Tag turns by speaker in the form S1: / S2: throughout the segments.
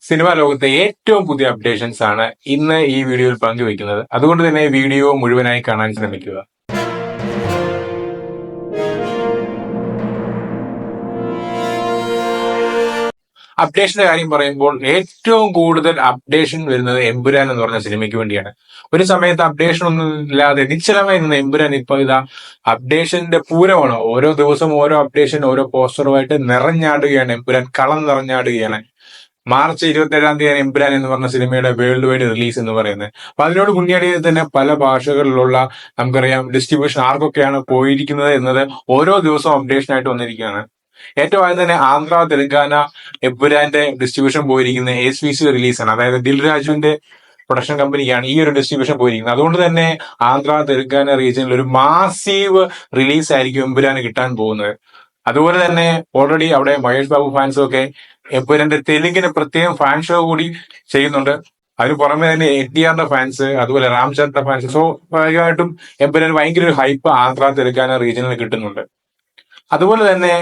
S1: Cinema ലോകത്തെ ഏറ്റവും പുതിയ അപ്ഡേഷൻസ് ആണ് ഇന്ന് ഈ വീഡിയോയിൽ പങ്കുവയ്ക്കുന്നത്. അതുകൊണ്ട് തന്നെ വീഡിയോ മുഴുവനായി കാണാൻ ശ്രമിക്കുക. അപ്ഡേഷന്റെ കാര്യം പറയുമ്പോൾ ഏറ്റവും കൂടുതൽ അപ്ഡേഷൻ വരുന്നത് എമ്പുരാൻ എന്ന് പറഞ്ഞ സിനിമയ്ക്ക് വേണ്ടിയാണ്. ഒരു സമയത്ത് അപ്ഡേഷൻ ഒന്നും ഇല്ലാതെ നിശ്ചലമായി നിന്ന എമ്പുരാൻ ഇപ്പൊ ഇതാ അപ്ഡേഷന്റെ പൂരമാണ്. ഓരോ ദിവസവും ഓരോ അപ്ഡേഷൻ, ഓരോ പോസ്റ്ററുമായിട്ട് നിറഞ്ഞാടുകയാണ് എമ്പുരാൻ, കളം നിറഞ്ഞാടുകയാണ്. മാർച്ച് 27 എമ്പുരാൻ എന്ന് പറഞ്ഞ സിനിമയുടെ വേൾഡ് വൈഡ് റിലീസ് എന്ന് പറയുന്നത്. അപ്പൊ അതിനോട് മുന്നേറിയത് തന്നെ പല ഭാഷകളിലുള്ള നമുക്കറിയാം ഡിസ്ട്രിബ്യൂഷൻ ആർക്കൊക്കെയാണ് പോയിരിക്കുന്നത് എന്നത് ഓരോ ദിവസവും അപ്ഡേഷൻ ആയിട്ട് വന്നിരിക്കുകയാണ്. ഏറ്റവും ആദ്യം തന്നെ ആന്ധ്ര, തെലങ്കാന എമ്പുരാന്റെ ഡിസ്ട്രിബ്യൂഷൻ പോയിരിക്കുന്ന SVC റിലീസാണ്. അതായത് ദിൽരാജുവിന്റെ പ്രൊഡക്ഷൻ കമ്പനിക്കാണ് ഈ ഒരു ഡിസ്ട്രിബ്യൂഷൻ പോയിരിക്കുന്നത്. അതുകൊണ്ട് തന്നെ ആന്ധ്ര, തെലങ്കാന റീജിയനിൽ ഒരു മാസീവ് റിലീസ് ആയിരിക്കും എമ്പുരാന് കിട്ടാൻ പോകുന്നത്. അതുപോലെ തന്നെ ഓൾറെഡി അവിടെ മഹേഷ് ബാബു ഫാൻസും ഒക്കെ എമ്പുരാന്റെ തെലുങ്കിന് പ്രത്യേകം ഫാൻ ഷോ കൂടി ചെയ്യുന്നുണ്ട്. അതിന് പുറമെ തന്നെ NTRന്റെ ഫാൻസ്, അതുപോലെ രാംചരന്റെ ഫാൻസ്. സോ സ്വാഭാവികമായിട്ടും എമ്പുരാന് ഭയങ്കര ഒരു ഹൈപ്പ് ആന്ധ്ര, തെലങ്കാന റീജിയനിൽ കിട്ടുന്നുണ്ട്. അതുപോലെ തന്നെ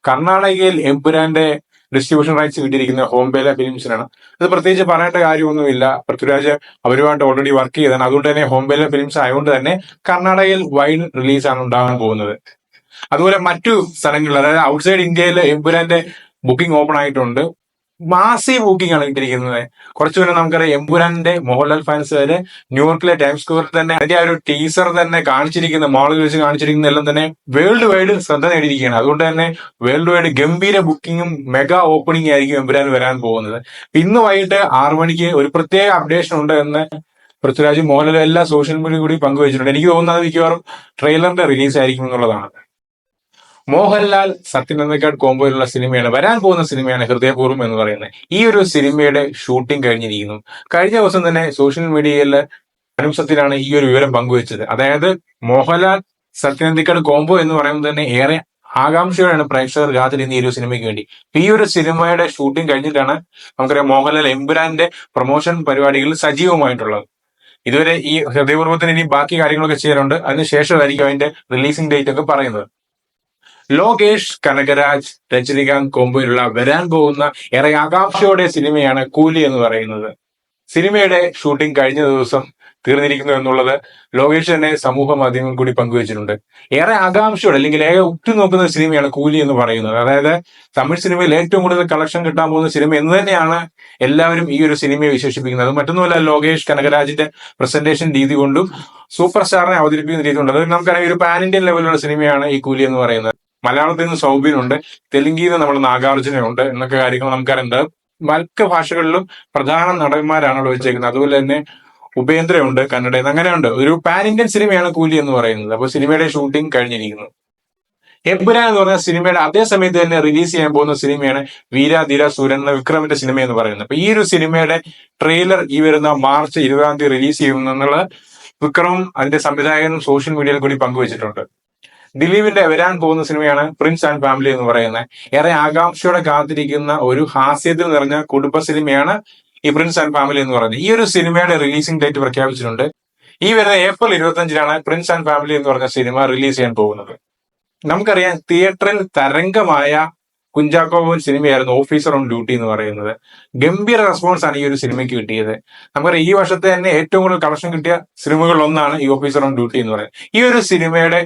S1: കർണാടകയിൽ എമ്പുരാന്റെ ഡിസ്ട്രിബ്യൂഷൻ റൈറ്റ്സ് കിട്ടിയിരിക്കുന്ന ഹോംബേല ഫിലിംസിനാണ്. അത് പ്രത്യേകിച്ച് പറയേണ്ട കാര്യമൊന്നുമില്ല. പൃഥ്വിരാജ് അവരുമായിട്ട് ഓൾറെഡി വർക്ക് ചെയ്തതാണ്. അതുകൊണ്ട് തന്നെ ഹോംബേല ഫിലിംസ് ആയതുകൊണ്ട് തന്നെ കർണാടകയിൽ വൈഡ് റിലീസാണ് ഉണ്ടാകാൻ പോകുന്നത്. അതുപോലെ മറ്റു സ്ഥലങ്ങളിൽ, അതായത് ഔട്ട്സൈഡ് ഇന്ത്യയിൽ എമ്പുരാന്റെ ബുക്കിംഗ് ഓപ്പൺ ആയിട്ടുണ്ട്. മാസീവ് ബുക്കിംഗ് ആണ് കിട്ടിയിരിക്കുന്നത്. കുറച്ചു മുന്നേ നമുക്കറിയാം എമ്പുരാന്റെ മോഹൻലാൽ ഫാൻസ് വരെ ന്യൂയോർക്കിലെ ടൈംസ് സ്ക്വയറിൽ തന്നെ അതിന്റെ ആ ഒരു ടീസർ തന്നെ കാണിച്ചിരിക്കുന്ന, മാളിൽ വെച്ച് കാണിച്ചിരിക്കുന്ന എല്ലാം തന്നെ വേൾഡ് വൈഡ് ശ്രദ്ധ നേടിയിരിക്കുകയാണ്. അതുകൊണ്ട് തന്നെ വേൾഡ് വൈഡ് ഗംഭീര ബുക്കിങ്ങും മെഗാ ഓപ്പണിംഗ് ആയിരിക്കും എമ്പുരാൻ വരാൻ പോകുന്നത്. ഇന്ന് വൈകിട്ട് 6 മണിക്ക് ഒരു പ്രത്യേക അപ്ഡേഷൻ ഉണ്ട് എന്ന് പൃഥ്വിരാജ്, മോഹൻലാൽ എല്ലാ സോഷ്യൽ മീഡിയ കൂടി പങ്കുവച്ചിട്ടുണ്ട്. എനിക്ക് തോന്നുന്നത് മിക്കവാറും ട്രെയിലറിന്റെ റിലീസ് ആയിരിക്കും എന്നുള്ളതാണ്. മോഹൻലാൽ സത്യൻ അന്തിക്കാട് കോംബോയിലുള്ള സിനിമയാണ്, വരാൻ പോകുന്ന സിനിമയാണ് ഹൃദയപൂർവ്വം എന്ന് പറയുന്നത്. ഈ ഒരു സിനിമയുടെ ഷൂട്ടിംഗ് കഴിഞ്ഞിരിക്കുന്നു. കഴിഞ്ഞ ദിവസം തന്നെ സോഷ്യൽ മീഡിയയിൽ അനു സത്യനാണ് ഈ ഒരു വിവരം പങ്കുവച്ചത്. അതായത് മോഹൻലാൽ സത്യൻ അന്തിക്കാട് കോംബോ എന്ന് പറയുന്നത് തന്നെ ഏറെ ആകാംക്ഷയോടെയാണ് പ്രേക്ഷകർ കാത്തിരുന്ന ഈ ഒരു സിനിമയ്ക്ക് വേണ്ടി. ഈ ഒരു സിനിമയുടെ ഷൂട്ടിംഗ് കഴിഞ്ഞിട്ടാണ് നമുക്കറിയാം മോഹൻലാൽ എമ്പുരാന്റെ പ്രൊമോഷൻ പരിപാടികളിൽ സജീവമായിട്ടുള്ളത്. ഇതുവരെ ഈ ഹൃദയപൂർവ്വത്തിന് ഇനി ബാക്കി കാര്യങ്ങളൊക്കെ ചെയ്യാറുണ്ട്. അതിനുശേഷമായിരിക്കും അതിന്റെ റിലീസിംഗ് ഡേറ്റ് ഒക്കെ പറയുന്നത്. ലോകേഷ് കനകരാജ് രജനികാന്ത് കോംബോയിലുള്ള വരാൻ പോകുന്ന ഏറെ ആകാംക്ഷയോടെ സിനിമയാണ് കൂലി എന്ന് പറയുന്നത്. സിനിമയുടെ ഷൂട്ടിംഗ് കഴിഞ്ഞ ദിവസം തീർന്നിരിക്കുന്നു എന്നുള്ളത് ലോകേഷ് തന്നെ സമൂഹ മാധ്യമങ്ങൾ കൂടി പങ്കുവച്ചിട്ടുണ്ട്. ഏറെ ആകാംക്ഷയോടെ, അല്ലെങ്കിൽ ഏറെ ഉറ്റുനോക്കുന്ന സിനിമയാണ് കൂലി എന്ന് പറയുന്നത്. അതായത് തമിഴ് സിനിമയിൽ ഏറ്റവും കൂടുതൽ കളക്ഷൻ കിട്ടാൻ പോകുന്ന സിനിമ എന്ന് തന്നെയാണ് എല്ലാവരും ഈ ഒരു സിനിമയെ വിശേഷിപ്പിക്കുന്നത്. മറ്റൊന്നുമല്ല, ലോകേഷ് കനകരാജിന്റെ പ്രസന്റേഷൻ രീതി കൊണ്ടും സൂപ്പർ സ്റ്റാറിനെ അവതരിപ്പിക്കുന്ന രീതി കൊണ്ടും. അതായത് നമുക്കറിയാം ഒരു പാൻ ഇന്ത്യൻ ലെവലിലുള്ള സിനിമയാണ് ഈ കൂലി എന്ന് പറയുന്നത്. മലയാളത്തിൽ നിന്ന് സൗബിനുണ്ട്, തെലുങ്കിൽ നിന്ന് നമ്മൾ നാഗാർജുനയുണ്ട് എന്നൊക്കെ കാര്യങ്ങൾ നമുക്കറിയുന്നത്. മറ്റ് ഭാഷകളിലും പ്രധാന നടന്മാരാണ് അവിടെ വെച്ചേക്കുന്നത്. അതുപോലെ തന്നെ ഉപേന്ദ്രയുണ്ട് കന്നഡയിൽ നിന്ന്. അങ്ങനെയുണ്ട്. ഒരു പാൻ ഇന്ത്യൻ സിനിമയാണ് കൂലി എന്ന് പറയുന്നത്. അപ്പൊ സിനിമയുടെ ഷൂട്ടിംഗ് കഴിഞ്ഞിരിക്കുന്നു. എമ്പുരാൻ എന്ന് പറഞ്ഞ സിനിമയുടെ അതേ സമയത്ത് തന്നെ റിലീസ് ചെയ്യാൻ പോകുന്ന സിനിമയാണ് വീരാധീര സൂരൻ എന്ന വിക്രമിന്റെ സിനിമ എന്ന് പറയുന്നത്. അപ്പൊ ഈ ഒരു സിനിമയുടെ ട്രെയിലർ ഈ വരുന്ന മാർച്ച് 20 റിലീസ് ചെയ്യുമെന്നുള്ള വിക്രമും അതിന്റെ സംവിധായകനും സോഷ്യൽ മീഡിയയിൽ കൂടി പങ്കുവച്ചിട്ടുണ്ട്. ദിലീപിന്റെ വരാൻ പോകുന്ന സിനിമയാണ് പ്രിൻസ് ആൻഡ് ഫാമിലി എന്ന് പറയുന്നത്. ഏറെ ആകാംക്ഷയോടെ കാത്തിരിക്കുന്ന ഒരു ഹാസ്യത്തിൽ നിറഞ്ഞ കുടുംബ സിനിമയാണ് ഈ പ്രിൻസ് ആൻഡ് ഫാമിലി എന്ന് പറയുന്നത്. ഈ ഒരു സിനിമയുടെ റിലീസിംഗ് ഡേറ്റ് പ്രഖ്യാപിച്ചിട്ടുണ്ട്. ഈ വരുന്ന ഏപ്രിൽ 25 പ്രിൻസ് ആൻഡ് ഫാമിലി എന്ന് പറഞ്ഞ സിനിമ റിലീസ് ചെയ്യാൻ പോകുന്നത്. നമുക്കറിയാം തിയേറ്ററിൽ തരംഗമായ കുഞ്ചാക്കോ ബോബൻ സിനിമയായിരുന്നു ഓഫീസർ ഓൺ ഡ്യൂട്ടി എന്ന് പറയുന്നത്. ഗംഭീര റെസ്പോൺസ് ആണ് ഈ ഒരു സിനിമയ്ക്ക് കിട്ടിയത്. നമുക്കറിയാം ഈ വർഷത്തെ തന്നെ ഏറ്റവും കൂടുതൽ കളക്ഷൻ കിട്ടിയ സിനിമകളിൽ ഒന്നാണ് ഈ ഓഫീസർ ഓൺ ഡ്യൂട്ടി എന്ന് പറയുന്നത്. ഈ ഒരു സിനിമയുടെ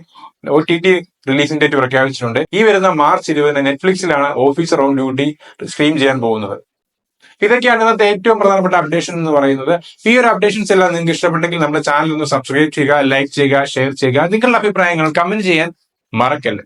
S1: OTT റിലീസിംഗ് ഡേറ്റ് പ്രഖ്യാപിച്ചിട്ടുണ്ട്. ഈ വരുന്ന മാർച്ച് 20 നെറ്റ്ഫ്ലിക്സിലാണ് ഓഫീസർ ഓൺ ഡ്യൂട്ടി സ്ട്രീം ചെയ്യാൻ പോകുന്നത്. ഇതൊക്കെയാണ് ഇന്നത്തെ ഏറ്റവും പ്രധാനപ്പെട്ട അപ്ഡേഷൻ എന്ന് പറയുന്നത്. ഈ ഒരു അപ്ഡേഷൻസ് എല്ലാം നിങ്ങൾക്ക് ഇഷ്ടപ്പെട്ടെങ്കിൽ നമ്മുടെ ചാനൽ ഒന്ന് സബ്സ്ക്രൈബ് ചെയ്യുക, ലൈക്ക് ചെയ്യുക, ഷെയർ ചെയ്യുക. നിങ്ങളുടെ അഭിപ്രായങ്ങൾ കമന്റ് ചെയ്യാൻ മറക്കല്ലേ.